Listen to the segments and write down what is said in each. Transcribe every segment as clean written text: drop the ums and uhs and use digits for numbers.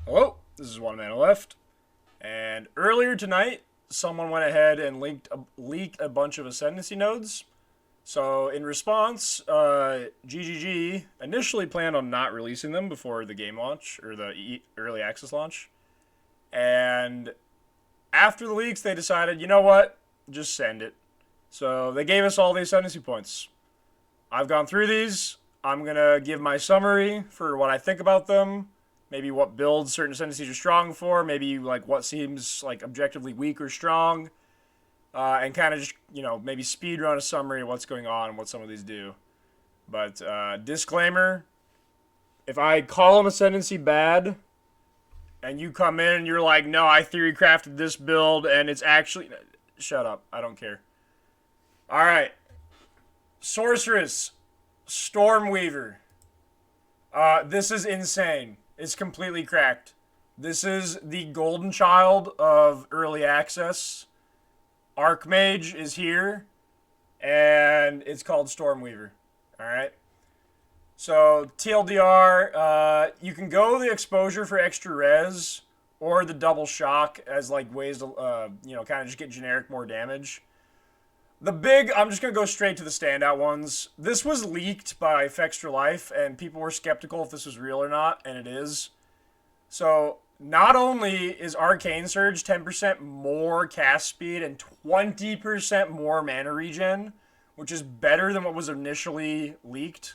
Hello, this is One Mana Left, and earlier tonight, someone went ahead and leaked a bunch of Ascendancy nodes. So, in response, GGG initially planned on not releasing them before the game launch, or the early access launch. And after the leaks, they decided, you know what, just send it. So, they gave us all the Ascendancy points. I've gone through these. I'm going to give my summary for what I think about them, maybe what builds certain ascendancies are strong for, maybe like what seems like objectively weak or strong, and kind of just maybe speed run a summary of what's going on and what some of these do. But disclaimer: if I call an ascendancy bad, and you come in and you're like, no, I theory crafted this build and it's actually, shut up, I don't care. All right, Sorceress, Stormweaver. This is insane. It's completely cracked. This is the golden child of early access. Archmage is here, and it's called Stormweaver. All right. So TLDR, you can go the exposure for extra res or the double shock as like ways to kind of just get generic more damage. I'm just going to go straight to the standout ones. This was leaked by Fextra Life, and people were skeptical if this was real or not, and it is. So, not only is Arcane Surge 10% more cast speed and 20% more mana regen, which is better than what was initially leaked,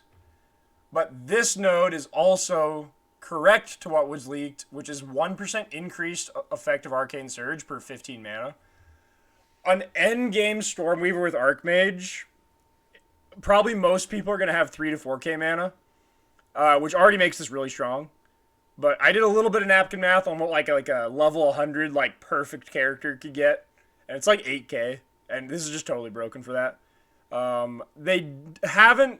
but this node is also correct to what was leaked, which is 1% increased effect of Arcane Surge per 15 mana. An endgame Stormweaver with Archmage, probably most people are going to have 3 to 4k mana, which already makes this really strong. But I did a little bit of napkin math on what like a level 100 like perfect character could get, and it's like 8k, and this is just totally broken for that. They haven't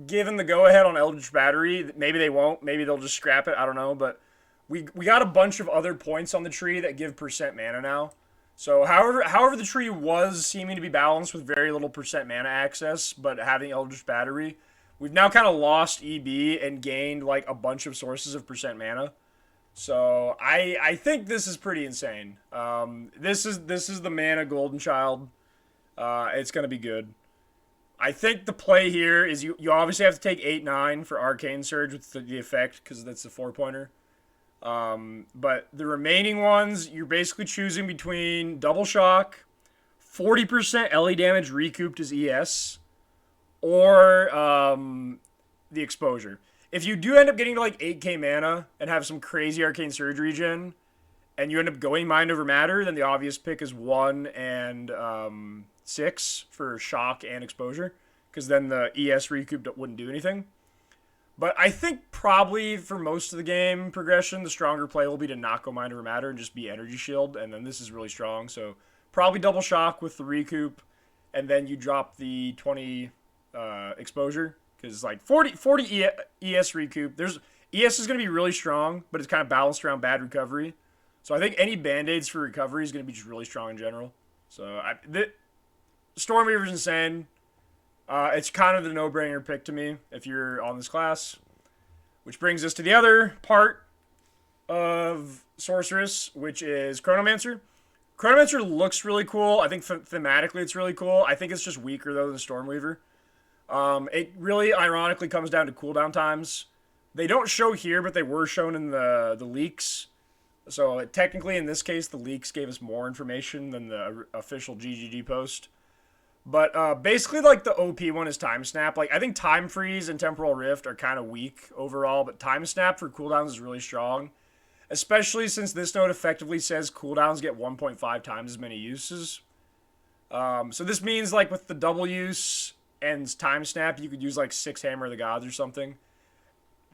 given the go-ahead on Eldritch Battery. Maybe they won't. Maybe they'll just scrap it. I don't know. But we got a bunch of other points on the tree that give percent mana now. So however the tree was seeming to be balanced with very little percent mana access, but having Eldritch Battery, we've now kind of lost EB and gained like a bunch of sources of percent mana. So I think this is pretty insane. This is the mana golden child. It's gonna be good. I think the play here is you obviously have to take 8-9 for Arcane Surge with the effect because that's the 4-pointer. But the remaining ones, you're basically choosing between Double Shock, 40% LE damage recouped as ES, or the Exposure. If you do end up getting to like 8k mana and have some crazy Arcane Surge regen, and you end up going Mind Over Matter, then the obvious pick is 1 and 6 for Shock and Exposure, because then the ES recoup wouldn't do anything. But I think probably for most of the game progression, the stronger play will be to not go Mind Over Matter and just be Energy Shield, and then this is really strong. So probably Double Shock with the recoup, and then you drop the 20 exposure, because like 40 ES recoup. ES is going to be really strong, but it's kind of balanced around bad recovery. So I think any Band-Aids for recovery is going to be just really strong in general. So Stormweaver's insane. It's kind of the no-brainer pick to me if you're on this class. Which brings us to the other part of Sorceress, which is Chronomancer. Chronomancer looks really cool. I think thematically it's really cool. I think it's just weaker, though, than Stormweaver. It really, ironically, comes down to cooldown times. They don't show here, but they were shown in the leaks. So technically, in this case, the leaks gave us more information than the official GGG post. But basically, like, the OP one is Time Snap. Like, I think Time Freeze and Temporal Rift are kind of weak overall, but Time Snap for cooldowns is really strong. Especially since this node effectively says cooldowns get 1.5 times as many uses. So this means, like, with the double use and Time Snap, you could use, like, 6 Hammer of the Gods or something.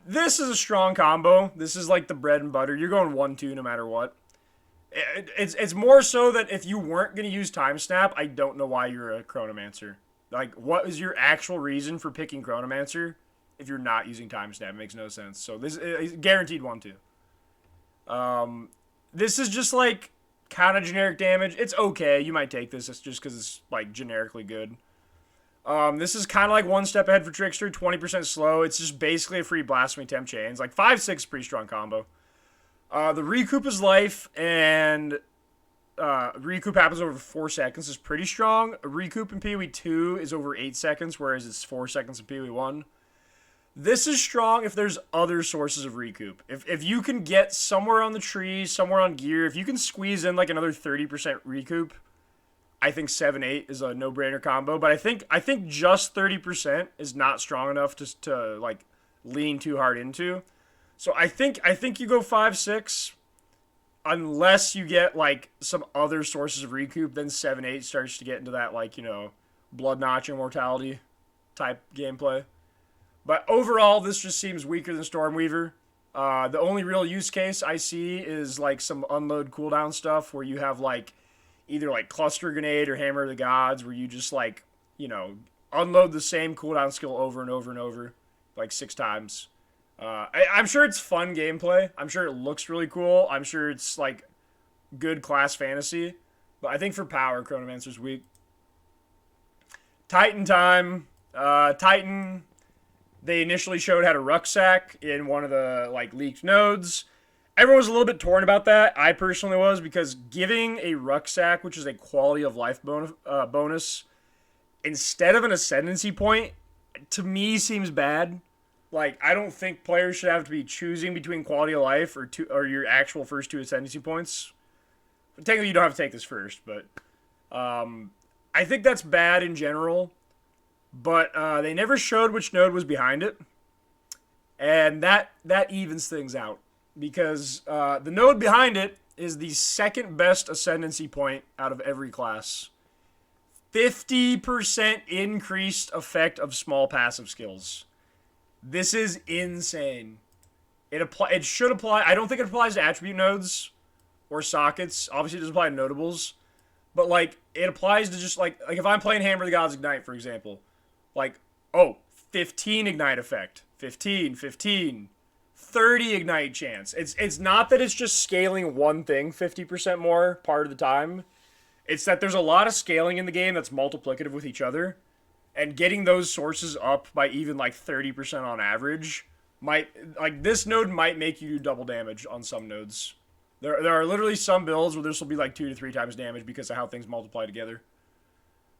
This is a strong combo. This is, like, the bread and butter. You're going 1-2 no matter what. It's more so that if you weren't going to use Time Snap, I don't know why you're a Chronomancer. Like, what is your actual reason for picking Chronomancer if you're not using Time Snap? It makes no sense. So this is guaranteed 1-2. This is just, like, kind of generic damage. It's okay. You might take this. It's just because it's, like, generically good. This is kind of like one step ahead for Trickster. 20% slow. It's just basically a free Blasphemy Temp Chains. Like, 5-6 pretty strong combo. The recoup is life, and recoup happens over 4 seconds is pretty strong. A recoup in PoE 2 is over 8 seconds, whereas it's 4 seconds in PoE 1. This is strong if there's other sources of recoup. If you can get somewhere on the tree, somewhere on gear, if you can squeeze in like another 30% recoup, I think 7-8 is a no-brainer combo. But I think just 30% is not strong enough to like lean too hard into. So I think you go 5-6, unless you get like some other sources of recoup. Then 7-8 starts to get into that like blood notch immortality type gameplay. But overall, this just seems weaker than Stormweaver. The only real use case I see is like some unload cooldown stuff where you have like either like Cluster Grenade or Hammer of the Gods, where you just like, unload the same cooldown skill over and over and over, like 6 times. I'm sure it's fun gameplay. I'm sure it looks really cool. I'm sure it's like good class fantasy. But I think for power, Chronomancer's weak. Titan time. Titan... They initially showed had a rucksack in one of the like leaked nodes. Everyone was a little bit torn about that. I personally was, because giving a rucksack, which is a quality of life bonus, instead of an ascendancy point, to me seems bad. Like, I don't think players should have to be choosing between quality of life or your actual first 2 ascendancy points. Technically, you don't have to take this first, but I think that's bad in general. But they never showed which node was behind it. And that evens things out. Because the node behind it is the second best ascendancy point out of every class. 50% increased effect of small passive skills. This is insane. It should apply. I don't think it applies to attribute nodes or sockets. Obviously, it doesn't apply to notables. But, like, it applies to just, like if I'm playing Hammer of the Gods Ignite, for example. Like, 15 ignite effect, 15, 30 ignite chance. It's not that it's just scaling one thing 50% more part of the time. It's that there's a lot of scaling in the game that's multiplicative with each other. And getting those sources up by even like 30% on average this node might make you do double damage on some nodes. There are literally some builds where this will be like 2 to 3 times damage because of how things multiply together.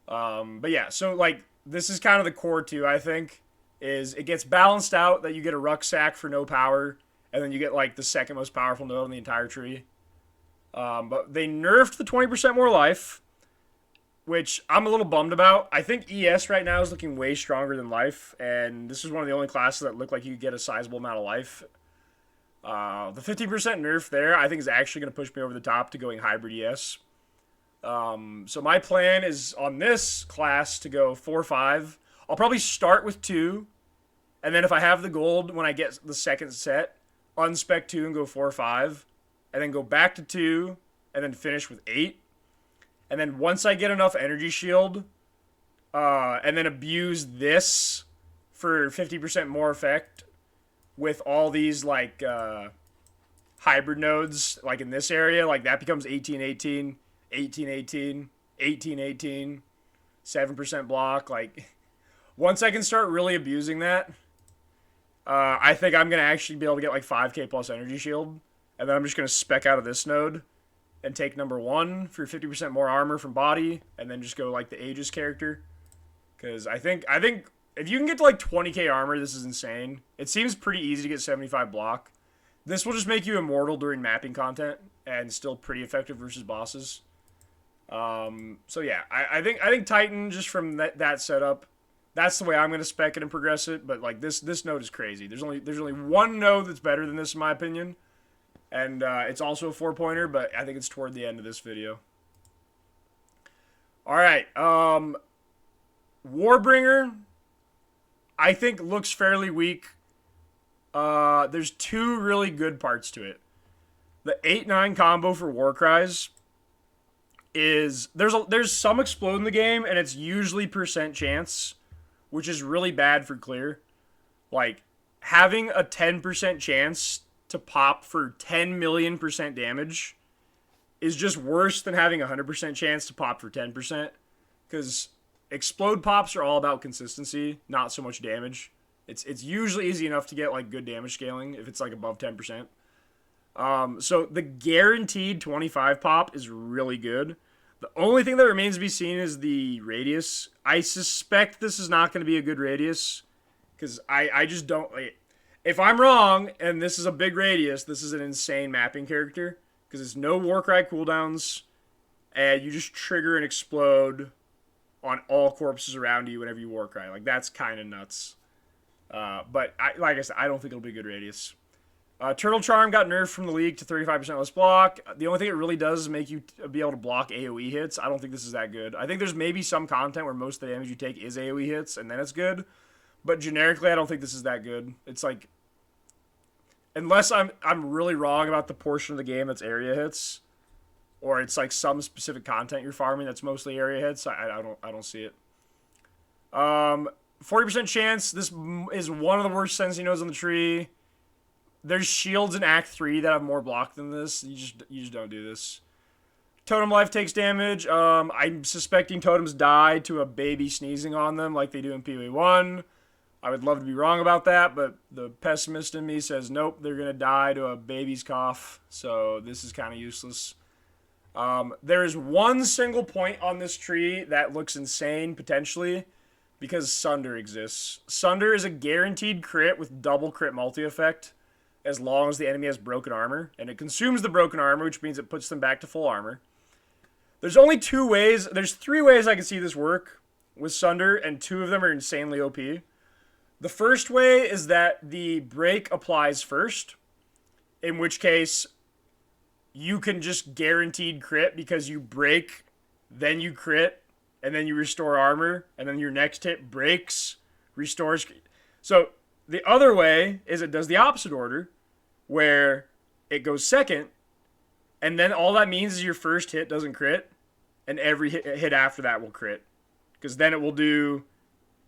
But yeah, so like, this is kind of the core too, I think, is it gets balanced out that you get a rucksack for no power, and then you get like the second most powerful node on the entire tree. But they nerfed the 20% more life, which I'm a little bummed about. I think ES right now is looking way stronger than life, and this is one of the only classes that look like you could get a sizable amount of life. The 15% nerf there, I think, is actually going to push me over the top to going hybrid ES. So my plan is on this class to go 4-5. I'll probably start with 2, and then if I have the gold when I get the second set, unspec 2 and go 4-5, and then go back to 2, and then finish with 8. And then once I get enough energy shield, and then abuse this for 50% more effect with all these like hybrid nodes, like in this area, like that becomes 18-18. 18-18, 18-18, 7% block. Like, once I can start really abusing that, I think I'm going to actually be able to get like 5k plus energy shield. And then I'm just going to spec out of this node and take number 1 for 50% more armor from body. And then just go like the Aegis character. Because I think if you can get to like 20k armor, this is insane. It seems pretty easy to get 75 block. This will just make you immortal during mapping content and still pretty effective versus bosses. So yeah, I think Titan, just from that setup, that's the way I'm going to spec it and progress it. But like this node is crazy. There's only one node that's better than this in my opinion, and it's also a 4-pointer, but I think it's toward the end of this video. All right, Warbringer, I think looks fairly weak. There's 2 really good parts to it. The 8-9 combo for Warcries is there's some explode in the game, and it's usually percent chance, which is really bad for clear. Like, having a 10% chance to pop for 10 million% damage is just worse than having a 100% chance to pop for 10%, because explode pops are all about consistency, not so much damage. It's usually easy enough to get like good damage scaling if it's like above 10%. So the guaranteed 25 pop is really good. The only thing that remains to be seen is the radius. I suspect this is not going to be a good radius because I just don't. Like, if I'm wrong and this is a big radius, this is an insane mapping character because it's no Warcry cooldowns and you just trigger and explode on all corpses around you whenever you Warcry. Like, that's kind of nuts. But like I said, I don't think it'll be a good radius. Turtle Charm got nerfed from the league to 35% less block. The only thing it really does is make you be able to block AoE hits. I don't think this is that good. I think there's maybe some content where most of the damage you take is AoE hits, and then it's good. But generically, I don't think this is that good. It's like, unless I'm really wrong about the portion of the game that's area hits, or it's like some specific content you're farming that's mostly area hits, I don't see it. 40% chance. This is one of the worst Ascendancy nodes on the tree. There's shields in Act 3 that have more block than this. You just don't do this. Totem life takes damage. I'm suspecting totems die to a baby sneezing on them like they do in PoE 1. I would love to be wrong about that, but the pessimist in me says nope, they're going to die to a baby's cough. So this is kind of useless. There is one single point on this tree that looks insane, potentially, because Sunder exists. Sunder is a guaranteed crit with double crit multi-effect, as long as the enemy has broken armor, and it consumes the broken armor, which means it puts them back to full armor. There's only two ways, there's three ways I can see this work with Sunder, and two of them are insanely OP. The first way is that the break applies first, in which case you can just guaranteed crit because you break, then you crit, and then you restore armor, and then your next hit breaks, restores. So the other way is it does the opposite order, where it goes second, and then all that means is your first hit doesn't crit, and every hit after that will crit. Because then it will do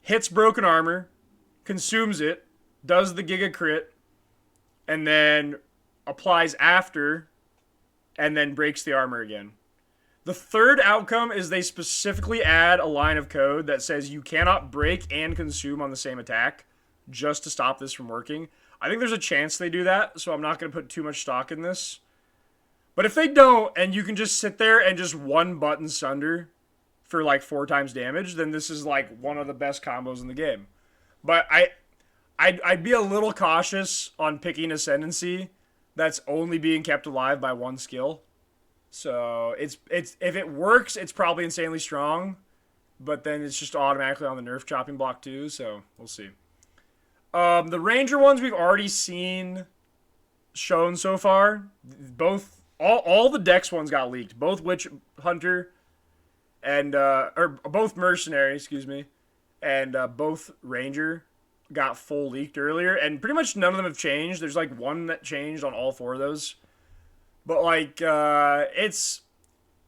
hits broken armor, consumes it, does the giga crit, and then applies after, and then breaks the armor again. The third outcome is they specifically add a line of code that says you cannot break and consume on the same attack just to stop this from working. I think there's a chance they do that, so I'm not going to put too much stock in this. But if they don't, and you can just sit there and just one button Sunder for like 4 times damage, then this is like one of the best combos in the game. But I'd be a little cautious on picking Ascendancy that's only being kept alive by one skill. So it's if it works, it's probably insanely strong, but then it's just automatically on the nerf chopping block too, so we'll see. The Ranger ones we've already seen shown so far. All the Dex ones got leaked. Both Witch Hunter and or both Mercenary, excuse me, and both Ranger got full leaked earlier, and pretty much none of them have changed. There's like one that changed on all 4 of those. But like it's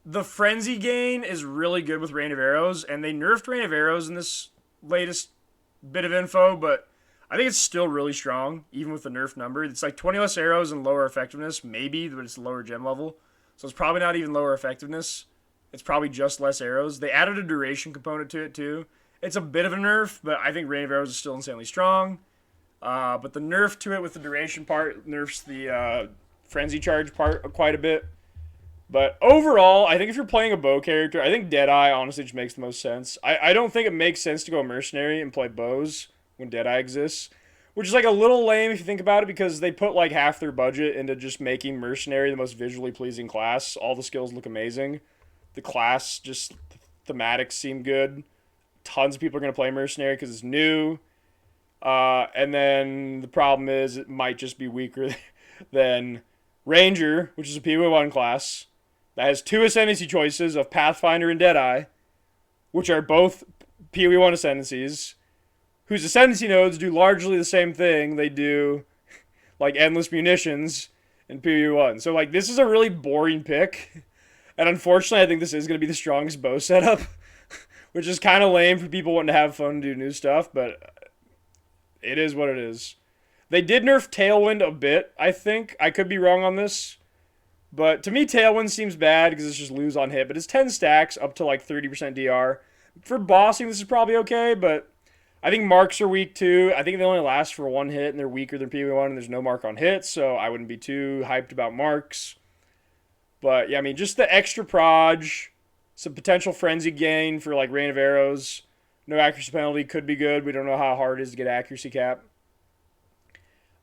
the frenzy gain is really good with Rain of Arrows, and they nerfed Rain of Arrows in this latest bit of info, but I think it's still really strong, even with the nerf number. It's like 20 less arrows and lower effectiveness, maybe, but it's lower gem level. So it's probably not even lower effectiveness. It's probably just less arrows. They added a duration component to it, too. It's a bit of a nerf, but I think Rain of Arrows is still insanely strong. But the nerf to it with the duration part nerfs the frenzy charge part quite a bit. But overall, I think if you're playing a bow character, I think Deadeye honestly just makes the most sense. I don't think it makes sense to go Mercenary and play bows when Deadeye exists, which is like a little lame if you think about it, because they put like half their budget into just making Mercenary the most visually pleasing class. All the skills look amazing. The class, just the thematics seem good. Tons of people are going to play Mercenary because it's new. And then the problem is it might just be weaker than Ranger, which is a PoE 1 class that has 2 Ascendancy choices of Pathfinder and Deadeye, which are both PoE 1 Ascendancies, whose Ascendancy nodes do largely the same thing. They do like endless munitions in PoE 1. So like this is a really boring pick. And unfortunately, I think this is going to be the strongest bow setup, which is kind of lame for people wanting to have fun and do new stuff, but it is what it is. They did nerf Tailwind a bit, I think. I could be wrong on this. But to me, Tailwind seems bad because it's just lose on hit. But it's 10 stacks up to like 30% DR. For bossing, this is probably okay, but I think marks are weak too. I think they only last for one hit and they're weaker than PoE1 and there's no mark on hits, so I wouldn't be too hyped about marks. But yeah, I mean, just the extra proj, some potential frenzy gain for like rain of arrows. No accuracy penalty could be good. We don't know how hard it is to get accuracy cap.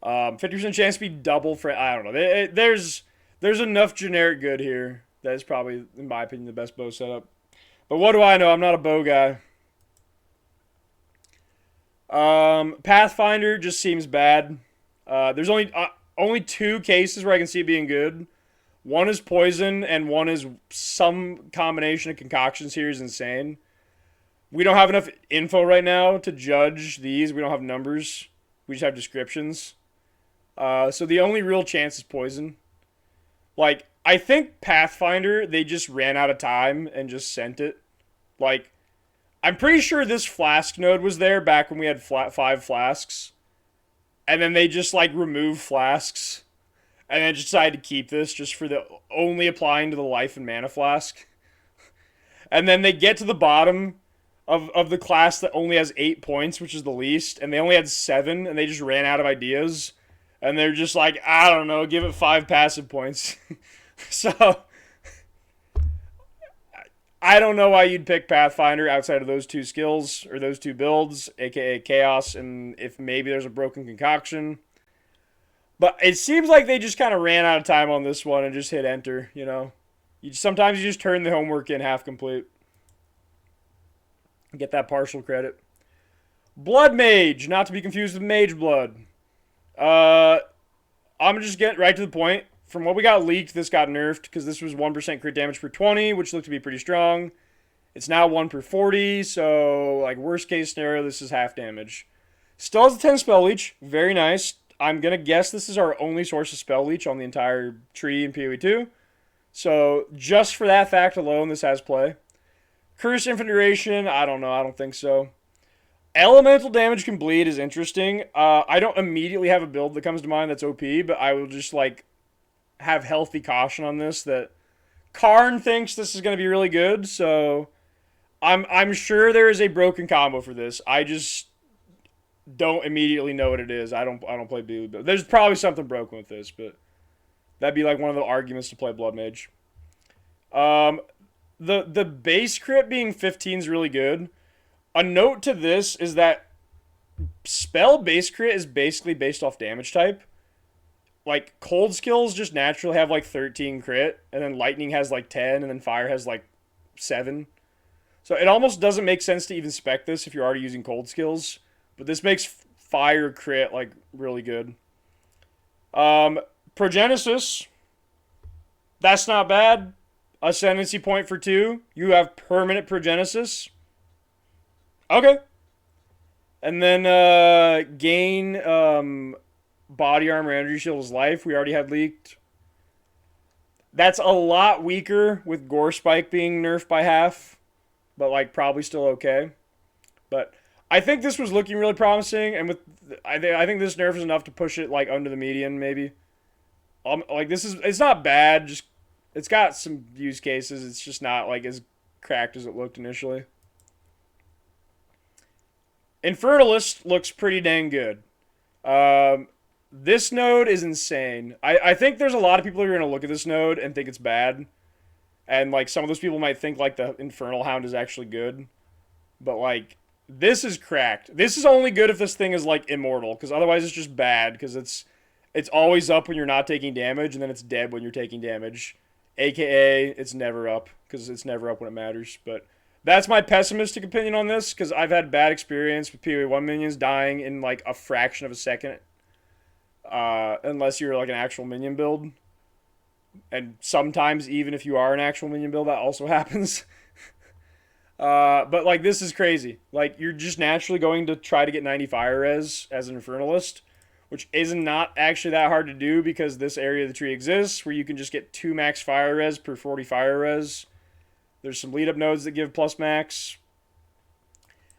50% chance to be double for, I don't know. There's enough generic good here. That is probably, in my opinion, the best bow setup. But what do I know? I'm not a bow guy. Pathfinder just seems bad. There's only two cases where I can see it being good. One is poison, and one is some combination of concoctions here is insane. We don't have enough info right now to judge these. We don't have numbers. We just have descriptions. So the only real chance is poison. Like, I think Pathfinder, they just ran out of time and just sent it. Like, I'm pretty sure this flask node was there back when we had 5 flasks. And then they just, like, removed flasks. And then decided to keep this just for the only applying to the life and mana flask. And then they get to the bottom of the class that only has 8 points, which is the least. And they only had 7, and they just ran out of ideas. And they're just like, I don't know, give it 5 passive points. So, I don't know why you'd pick Pathfinder outside of those 2 skills, or those 2 builds, aka Chaos, and if maybe there's a broken concoction. But it seems like they just kind of ran out of time on this one and just hit enter, you know. Sometimes you just turn the homework in half complete. Get that partial credit. Blood Mage, not to be confused with Mage Blood. I'm going to just get right to the point. From what we got leaked, this got nerfed because this was 1% crit damage per 20, which looked to be pretty strong. It's now 1 per 40, so like worst case scenario, this is half damage. Still has a 10 spell leech, very nice. I'm going to guess this is our only source of spell leech on the entire tree in PoE 2. So just for that fact alone, this has play. Curse Infinite Duration, I don't know, I don't think so. Elemental damage can bleed is interesting. I don't immediately have a build that comes to mind that's OP, but I will just like have healthy caution on this that Karn thinks this is going to be really good, so I'm sure there is a broken combo for this. I just don't immediately know what it is. I don't play Blue, but there's probably something broken with this, but that'd be like one of the arguments to play Blood Mage. The base crit being 15 is really good. A note to this is that spell base crit is basically based off damage type. Like, cold skills just naturally have like 13 crit, and then lightning has like 10, and then fire has like 7. So it almost doesn't make sense to even spec this if you're already using cold skills. But this makes fire crit like really good. Progenesis, that's not bad. Ascendancy point for 2. You have permanent Progenesis. Okay. And then gain body armor, energy shield is life. We already had leaked. That's a lot weaker with Gore Spike being nerfed by half. But like probably still okay. But I think this was looking really promising, and with I think this nerf is enough to push it like under the median maybe. Like it's not bad. Just it's got some use cases. It's just not like as cracked as it looked initially. Infernalist looks pretty dang good. This node is insane. I think there's a lot of people who are gonna look at this node and think it's bad, and like some of those people might think like the Infernal Hound is actually good, but like. This is cracked. This is only good if this thing is, like, immortal, because otherwise it's just bad, because it's always up when you're not taking damage, and then it's dead when you're taking damage. AKA, it's never up, because it's never up when it matters. But that's my pessimistic opinion on this, because I've had bad experience with PoE 1 minions dying in, like, a fraction of a second. Unless you're, like, an actual minion build. And sometimes, even if you are an actual minion build, that also happens. But, like, this is crazy. Like, you're just naturally going to try to get 90 fire res as an Infernalist, which is not actually that hard to do because this area of the tree exists where you can just get 2 max fire res per 40 fire res. There's some lead-up nodes that give plus max.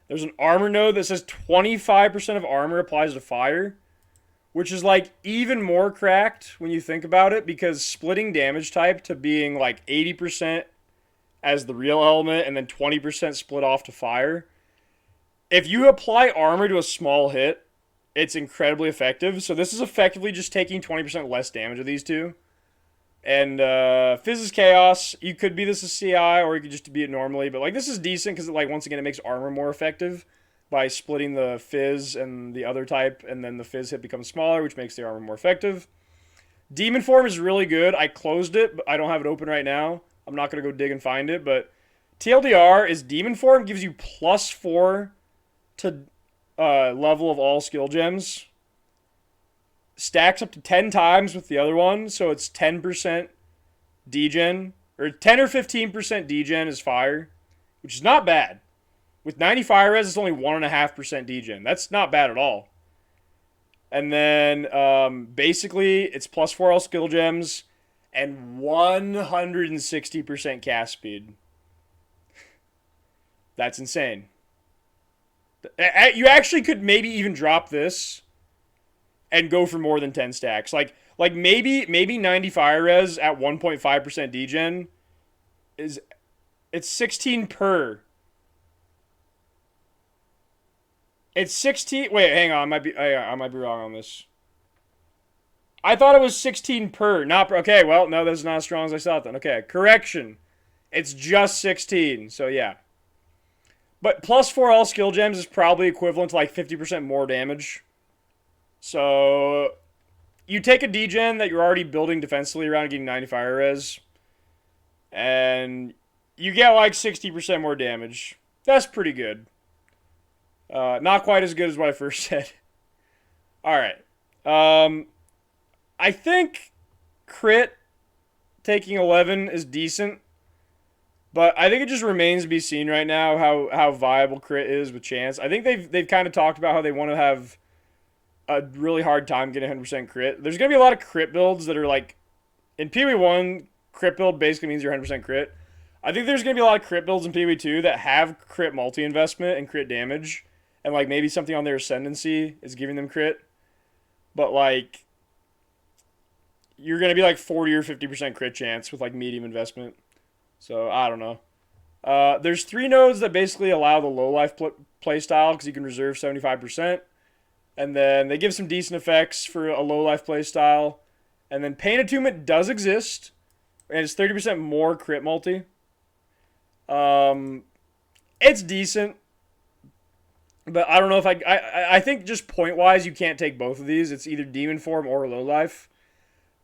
There's an armor node that says 25% of armor applies to fire, which is, like, even more cracked when you think about it because splitting damage type to being, like, 80% as the real element and then 20% split off to fire if you apply armor to a small hit, it's incredibly effective. So this is effectively just taking 20% less damage of these two. And Fizz is Chaos. You could be this as CI, or you could just be it normally. But like this is decent because like once again it makes armor more effective by splitting the Fizz and the other type, and then the Fizz hit becomes smaller, which makes the armor more effective. Demon Form is really good. I closed it, but I don't have it open right now. I'm not gonna go dig and find it, but TLDR is Demon Form gives you +4 to level of all skill gems. Stacks up to 10 times with the other one, so it's 10% degen, or 10 or 15% degen is fire, which is not bad. With 90 fire res, it's only 1.5% degen. That's not bad at all. And then basically, it's +4 all skill gems and 160% cast speed. That's insane. You actually could maybe even drop this and go for more than 10 stacks. Like maybe 90 fire res at 1.5% degen it's 16 per. It's 16. Wait, hang on. I might be wrong on this. I thought it was 16 per, not per. Okay, well, no, that's not as strong as I thought then. Okay, correction. It's just 16. So yeah. But +4 all skill gems is probably equivalent to like 50% more damage. So you take a degen that you're already building defensively around getting 90 fire res, and you get like 60% more damage. That's pretty good. Not quite as good as what I first said. Alright. I think crit taking 11 is decent, but I think it just remains to be seen right now how viable crit is with chance. I think they've kind of talked about how they want to have a really hard time getting 100% crit. There's going to be a lot of crit builds that are like, in PoE1, crit build basically means you're 100% crit. I think there's going to be a lot of crit builds in PoE2 that have crit multi-investment and crit damage, and like maybe something on their ascendancy is giving them crit. But like, you're going to be like 40 or 50% crit chance with like medium investment. So I don't know. There's 3 nodes that basically allow the low life playstyle because you can reserve 75%. And then they give some decent effects for a low life playstyle. And then Pain Attunement does exist. And it's 30% more crit multi. It's decent. But I don't know if I think just point-wise, you can't take both of these. It's either Demon Form or low life.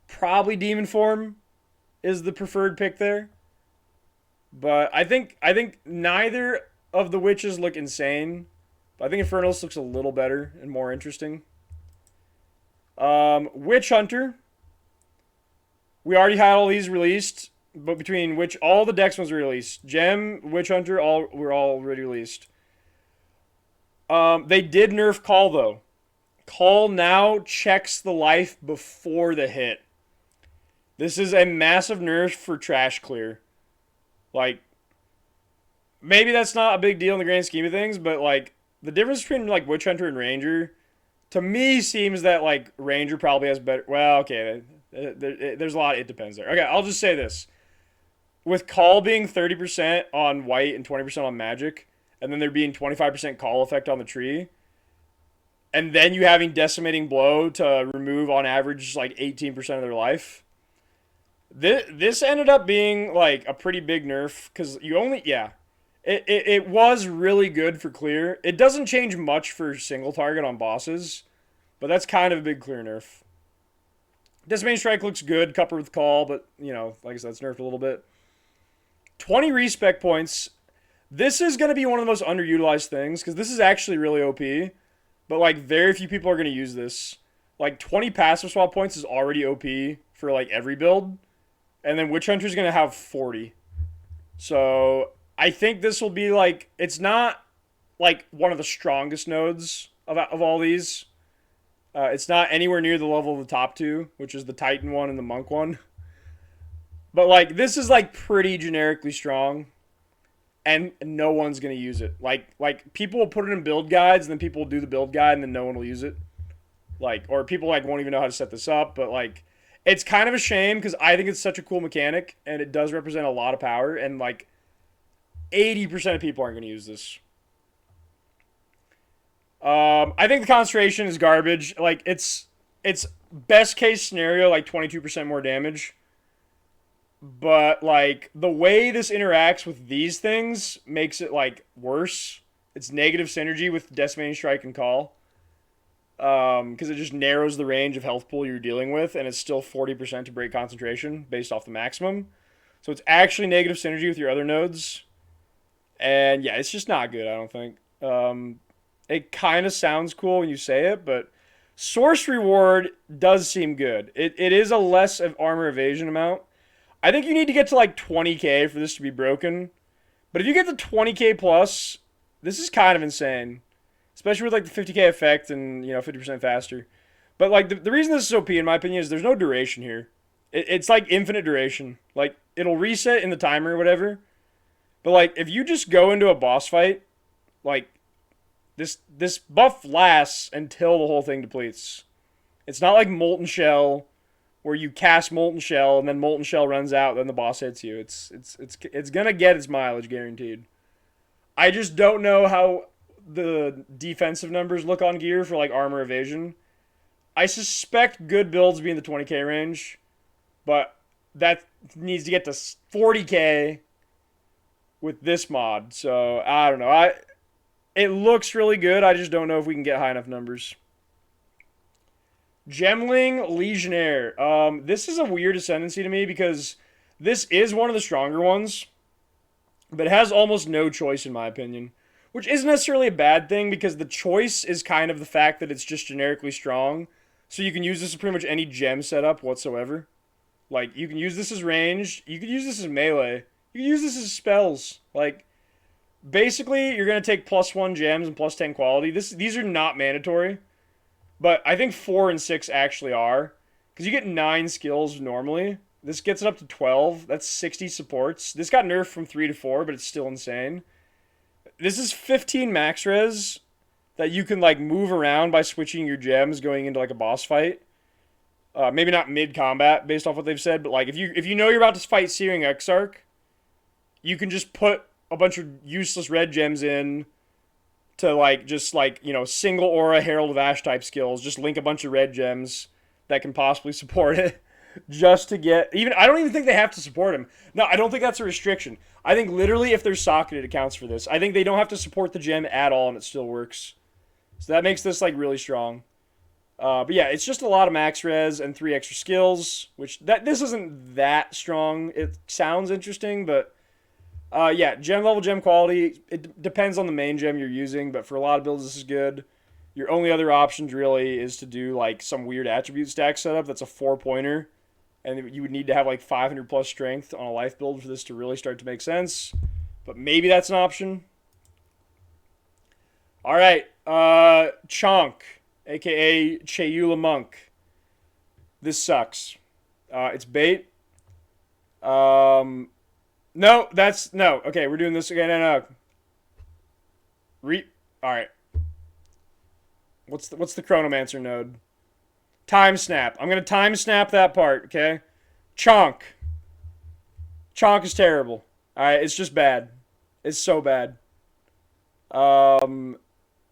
Probably Demon Form is the preferred pick there. But I think neither of the witches look insane. I think Infernalist looks a little better and more interesting. Witch Hunter. We already had all these released, but between which all the Dex ones were released. Gem, Witch Hunter, were all already released. They did nerf Call though. Call now checks the life before the hit. This is a massive nerf for trash clear. Like, maybe that's not a big deal in the grand scheme of things, but like, the difference between like Witch Hunter and Ranger, to me, seems that like Ranger probably has better. Well, okay, there's a lot. It depends there. Okay, I'll just say this: with Call being 30% on white and 20% on magic, and then there being 25% Call effect on the tree, and then you having Decimating Blow to remove on average like 18% of their life. This ended up being like a pretty big nerf because you only It was really good for clear. It doesn't change much for single target on bosses, but that's kind of a big clear nerf. Decimating Strike looks good, coupled with Call, but, you know, like I said, it's nerfed a little bit. 20 respec points. This is going to be one of the most underutilized things, because this is actually really OP, but, like, very few people are going to use this. Like, 20 passive swap points is already OP for, like, every build, and then Witch Hunter's going to have 40. So I think this will be like, it's not like one of the strongest nodes of all these. It's not anywhere near the level of the top 2, which is the Titan one and the Monk one. But like, this is like pretty generically strong, and no one's gonna use it. Like people will put it in build guides, and then people will do the build guide, and then no one will use it. Like, or people like won't even know how to set this up. But like, it's kind of a shame because I think it's such a cool mechanic, and it does represent a lot of power, and like 80% of people aren't going to use this. I think the concentration is garbage. Like it's best case scenario like 22% more damage. But like the way this interacts with these things makes it like worse. It's negative synergy with Decimating Strike and Call. Because it just narrows the range of health pool you're dealing with, and it's still 40% to break concentration based off the maximum. So it's actually negative synergy with your other nodes. And yeah, it's just not good, I don't think. It kind of sounds cool when you say it, but source reward does seem good. It is a less of armor evasion amount. I think you need to get to like 20k for this to be broken. But if you get the 20k plus, this is kind of insane. Especially with like the 50k effect and, 50% faster. But like the reason this is OP in my opinion is there's no duration here. It's like infinite duration. Like it'll reset in the timer or whatever. But like if you just go into a boss fight, like this buff lasts until the whole thing depletes. It's not like Molten Shell where you cast Molten Shell and then Molten Shell runs out, then the boss hits you. It's gonna get its mileage guaranteed. I just don't know how the defensive numbers look on gear for like armor evasion. I suspect good builds be in the 20k range, but that needs to get to 40k with this mod. So I don't know. It looks really good. I just don't know if we can get high enough numbers. Gemling Legionnaire. This is a weird ascendancy to me because this is one of the stronger ones, but it has almost no choice in my opinion, which isn't necessarily a bad thing because the choice is kind of the fact that it's just generically strong. So you can use this as pretty much any gem setup whatsoever. Like, you can use this as ranged. You can use this as melee. You can use this as spells. Like, basically, you're going to take +1 gems and +10 quality. These are not mandatory. But I think 4 and 6 actually are. Because you get 9 skills normally. This gets it up to 12. That's 60 supports. This got nerfed from 3 to 4, but it's still insane. This is 15 max res that you can like move around by switching your gems going into like a boss fight. Maybe not mid combat based off what they've said, but like if you know you're about to fight Searing Exarch, you can just put a bunch of useless red gems in to like just like single aura Herald of Ash type skills. Just link a bunch of red gems that can possibly support it. Just to get I don't even think they have to support him. No, I don't think that's a restriction. I think literally if they're socketed, it counts for this. I think they don't have to support the gem at all and it still works. So that makes this like really strong. But yeah, it's just a lot of max res and 3 extra skills, which this isn't that strong. It sounds interesting, but yeah, gem level, gem quality, it depends on the main gem you're using, but for a lot of builds this is good. Your only other options really is to do like some weird attribute stack setup that's a 4-pointer. And you would need to have like 500 plus strength on a life build for this to really start to make sense. But maybe that's an option. All right. Chonk, a.k.a. Chula Monk. This sucks. It's bait. No, that's... No. Okay, we're doing this again. No. All right. What's the Chronomancer node? Time snap. I'm going to time snap that part, okay? Chonk. Chonk is terrible. Alright, it's just bad. It's so bad. Mana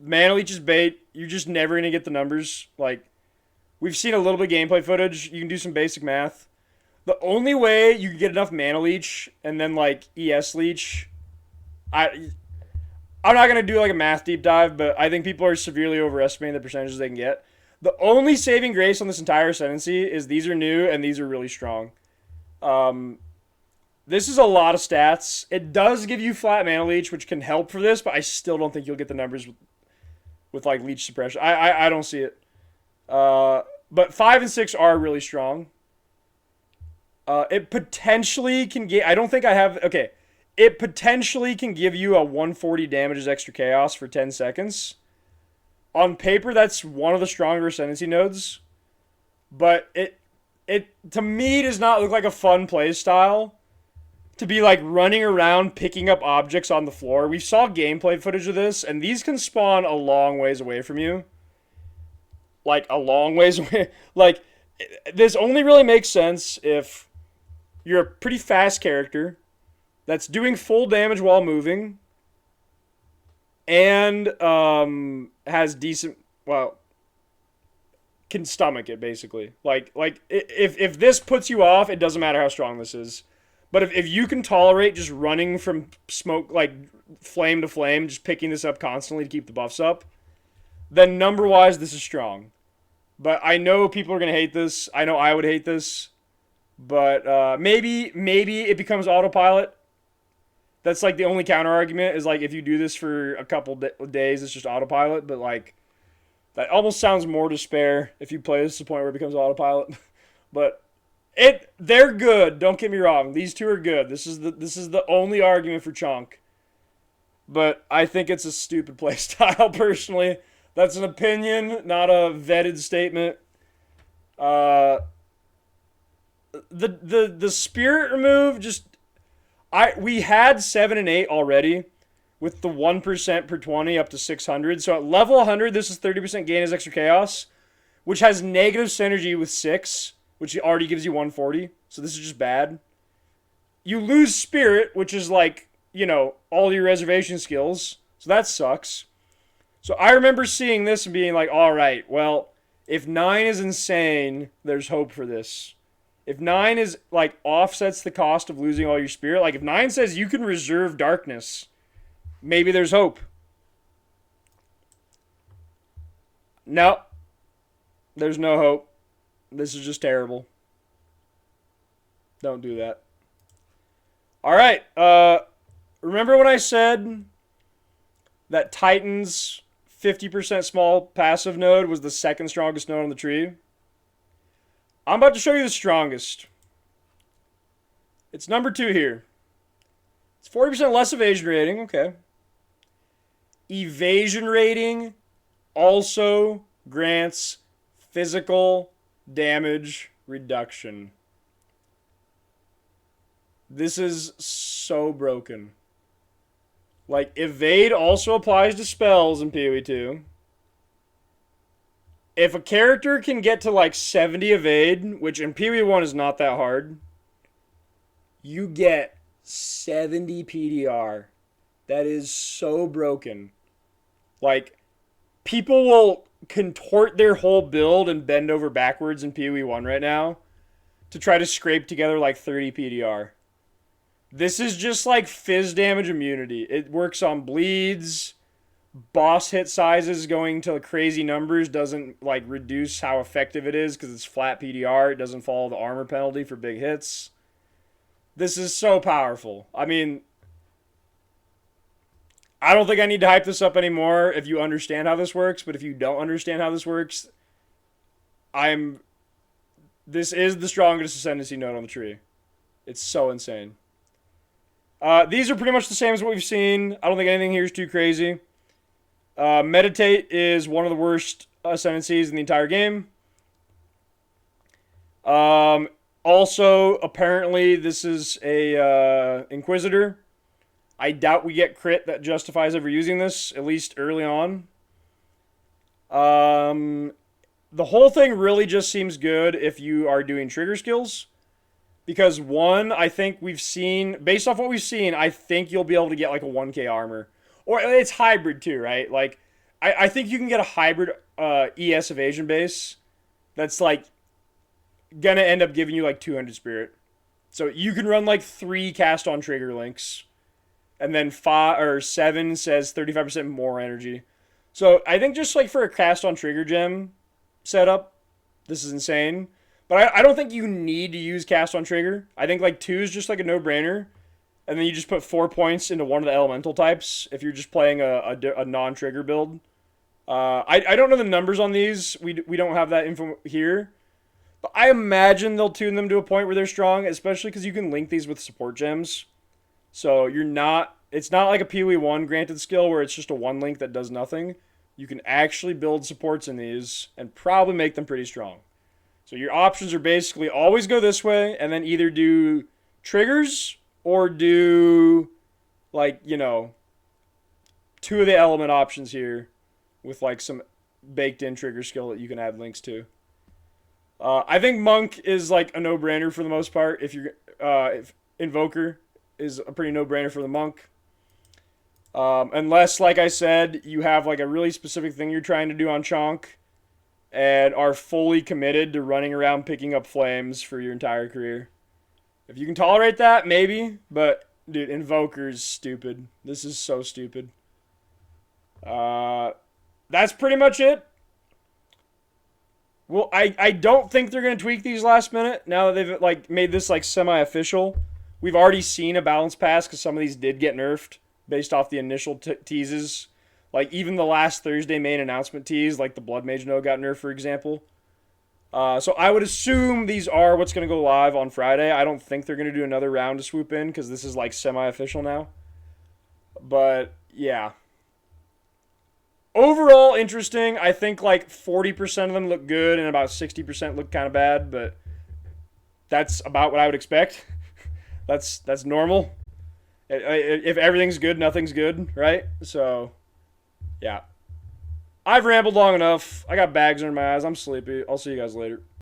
Leech is bait. You're just never going to get the numbers. Like, we've seen a little bit of gameplay footage. You can do some basic math. The only way you can get enough Mana Leech and then, like, ES Leech... I'm not going to do, like, a math deep dive, but I think people are severely overestimating the percentages they can get. The only saving grace on this entire ascendancy is these are new and these are really strong. This is a lot of stats. It does give you flat Mana Leech, which can help for this, but I still don't think you'll get the numbers with like Leech suppression. I don't see it. But 5 and 6 are really strong. It potentially can get... I don't think I have... Okay. It potentially can give you a 140 damages extra chaos for 10 seconds. On paper, that's one of the stronger ascendancy nodes, but it to me does not look like a fun play style to be like running around picking up objects on the floor. We saw gameplay footage of this, and these can spawn a long ways away from you. Like a long ways away. Like this only really makes sense if you're a pretty fast character that's doing full damage while moving. and has decent, well, can stomach it basically. Like if this puts you off, it doesn't matter how strong this is. But if you can tolerate just running from smoke, like flame to flame, just picking this up constantly to keep the buffs up, then number wise this is strong. But I know people are gonna hate this. I know I would hate this. But maybe it becomes autopilot. That's like the only counter argument is like if you do this for a couple days, it's just autopilot. But like that almost sounds more despair if you play this to the point where it becomes autopilot. But they're good. Don't get me wrong. These two are good. This is the only argument for Chunk. But I think it's a stupid playstyle personally. That's an opinion, not a vetted statement. The spirit remove just we had 7 and 8 already with the 1% per 20 up to 600. So at level 100, this is 30% gain as extra chaos, which has negative synergy with 6, which already gives you 140. So this is just bad. You lose spirit, which is like, you know, all your reservation skills. So that sucks. So I remember seeing this and being like, all right, well, if 9 is insane, there's hope for this. If 9 is, like, offsets the cost of losing all your spirit, like, if 9 says you can reserve darkness, maybe there's hope. No. There's no hope. This is just terrible. Don't do that. Alright, remember when I said that Titan's 50% small passive node was the second strongest node on the tree? I'm about to show you the strongest. It's number 2 here. It's 40% less evasion rating. Okay. Evasion rating also grants physical damage reduction. This is so broken. Like, evade also applies to spells in PoE 2. If a character can get to like 70 evade, which in PoE 1 is not that hard, you get 70 PDR. That is so broken. Like, people will contort their whole build and bend over backwards in PoE 1 right now to try to scrape together like 30 PDR. This is just like fizz damage immunity. It works on bleeds. Boss hit sizes going to crazy numbers doesn't like reduce how effective it is because it's flat PDR. It doesn't follow the armor penalty for big hits. This is so powerful. I mean, I don't think I need to hype this up anymore if you understand how this works, but if you don't understand how this works, this is the strongest ascendancy node on the tree. It's so insane. These are pretty much the same as what we've seen. I don't think anything here is too crazy. Meditate is one of the worst ascendancies in the entire game. Also, apparently, this is a Inquisitor. I doubt we get crit that justifies ever using this, at least early on. The whole thing really just seems good if you are doing trigger skills. Because, one, I think we've seen, based off what we've seen, I think you'll be able to get like a 1k armor. Or it's hybrid too, right? Like, I think you can get a hybrid ES evasion base that's like gonna end up giving you like 200 spirit. So you can run like 3 cast on trigger links, and then 5 or 7 says 35% more energy. So I think just like for a cast on trigger gem setup, this is insane. But I don't think you need to use cast on trigger. I think like 2 is just like a no-brainer. And then you just put 4 points into one of the elemental types if you're just playing a non-trigger build. I don't know the numbers on these. We don't have that info here. But I imagine they'll tune them to a point where they're strong, especially because you can link these with support gems. So it's not like a PoE 1 granted skill where it's just a 1 link that does nothing. You can actually build supports in these and probably make them pretty strong. So your options are basically always go this way and then either do triggers or do, like, you know, 2 of the element options here with, like, some baked-in trigger skill that you can add links to. I think Monk is, like, a no-brainer for the most part. If Invoker is a pretty no-brainer for the Monk. Unless, like I said, you have like a really specific thing you're trying to do on Chonk and are fully committed to running around picking up flames for your entire career. If you can tolerate that, maybe. But, dude, Invoker's stupid. This is so stupid. That's pretty much it. Well, I don't think they're going to tweak these last minute now that they've like made this like semi-official. We've already seen a balance pass because some of these did get nerfed based off the initial teases. Like even the last Thursday main announcement tease, like the Blood Mage node got nerfed, for example. So I would assume these are what's going to go live on Friday. I don't think they're going to do another round to swoop in because this is like semi-official now. But yeah. Overall, interesting. I think like 40% of them look good and about 60% look kind of bad, but that's about what I would expect. That's normal. If everything's good, nothing's good, right? So, yeah. I've rambled long enough. I got bags under my eyes. I'm sleepy. I'll see you guys later.